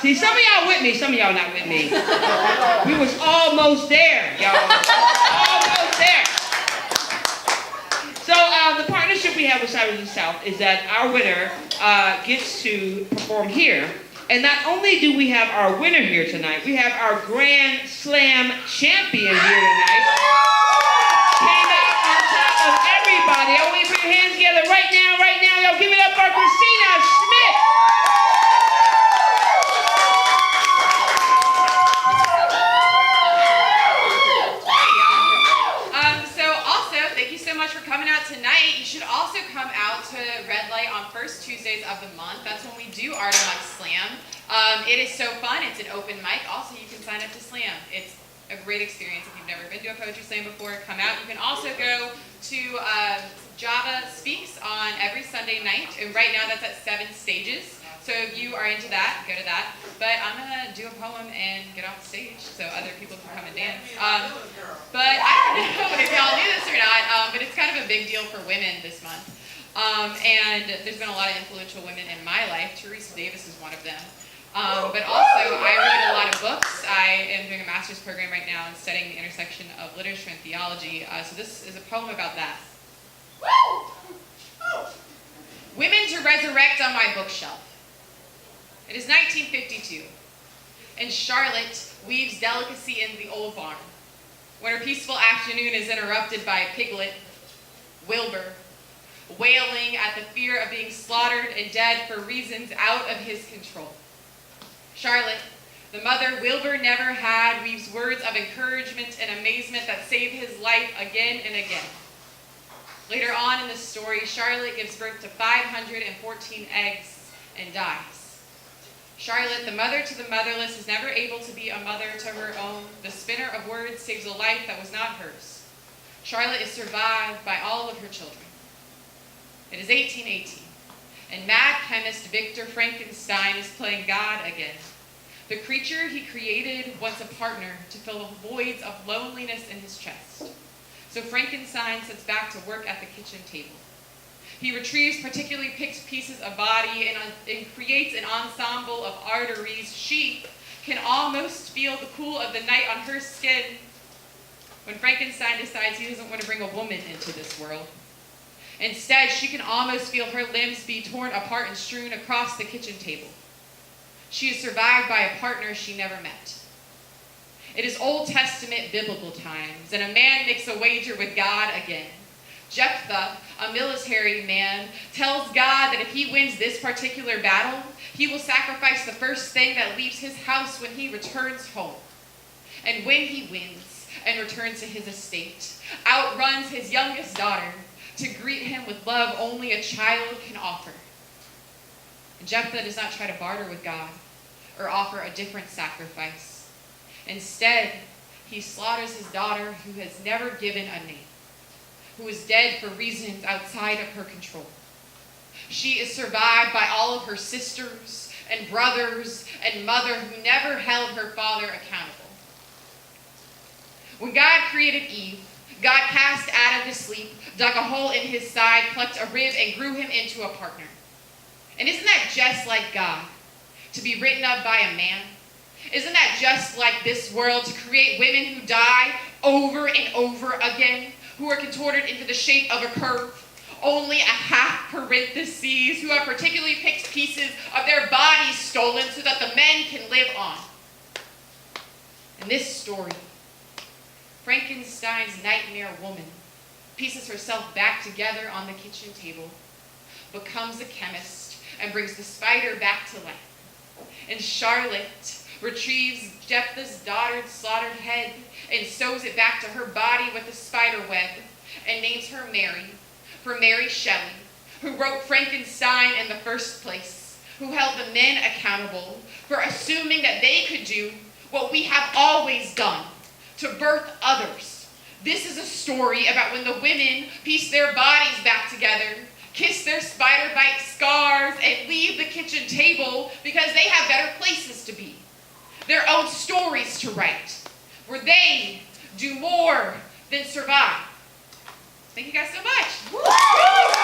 See, some of y'all with me, some of y'all not with me. We was almost there, y'all. Almost there. So the partnership we have with Cyrus of the South is that our winner gets to perform here. And not only do we have our winner here tonight, we have our Grand Slam champion here tonight. Came out on top of everybody. I want you to put your hands together right now, Y'all give it up for Christina Schmidt. Thank you so much for coming out tonight. You should also come out to Red Light on first Tuesdays of the month. That's when we do Art Among Slam. It is so fun. It's an open mic. Also, you can sign up to slam. It's a great experience. If you've never been to a poetry slam before, come out. You can also go to Java Speaks on every Sunday night. And right now that's at 7 stages. So if you are into that, go to that. But I'm going to do a poem and get off the stage so other people can come and dance. But I don't know if y'all knew this or not, but it's kind of a big deal for women this month. And there's been a lot of influential women in my life. Teresa Davis is one of them. But also, I read a lot of books. I am doing a master's program right now and studying the intersection of literature and theology. So this is a poem about that. Women to resurrect on my bookshelf. It is 1952, and Charlotte weaves delicacy in the old barn, when her peaceful afternoon is interrupted by Piglet, Wilbur, wailing at the fear of being slaughtered and dead for reasons out of his control. Charlotte, the mother Wilbur never had, weaves words of encouragement and amazement that save his life again and again. Later on in the story, Charlotte gives birth to 514 eggs and dies. Charlotte, the mother to the motherless, is never able to be a mother to her own. The spinner of words saves a life that was not hers. Charlotte is survived by all of her children. It is 1818, and mad chemist Victor Frankenstein is playing God again. The creature he created wants a partner to fill the voids of loneliness in his chest. So Frankenstein sets back to work at the kitchen table. He retrieves particularly picked pieces of body and creates an ensemble of arteries. She can almost feel the cool of the night on her skin when Frankenstein decides he doesn't want to bring a woman into this world. Instead, she can almost feel her limbs be torn apart and strewn across the kitchen table. She is survived by a partner she never met. It is Old Testament biblical times, and a man makes a wager with God again. Jephthah, a military man, tells God that if he wins this particular battle, he will sacrifice the first thing that leaves his house when he returns home. And when he wins and returns to his estate, outruns his youngest daughter to greet him with love only a child can offer. And Jephthah does not try to barter with God or offer a different sacrifice. Instead, he slaughters his daughter who has never given a name, who is dead for reasons outside of her control. She is survived by all of her sisters and brothers and mother who never held her father accountable. When God created Eve, God cast Adam to sleep, dug a hole in his side, plucked a rib, and grew him into a partner. And isn't that just like God, to be written of by a man? Isn't that just like this world, to create women who die over and over again, who are contorted into the shape of a curve, only a half parentheses, who have particularly picked pieces of their bodies stolen so that the men can live on? In this story, Frankenstein's nightmare woman pieces herself back together on the kitchen table, becomes a chemist, and brings the spider back to life. And Charlotte retrieves Jephthah's daughter's slaughtered head and sews it back to her body with a spider web and names her Mary, for Mary Shelley, who wrote Frankenstein in the first place, who held the men accountable for assuming that they could do what we have always done, to birth others. This is a story about when the women piece their bodies back together, kiss their spider bite scars, and leave the kitchen table because they have better places to be, their own stories to write, where they do more than survive. Thank you guys so much.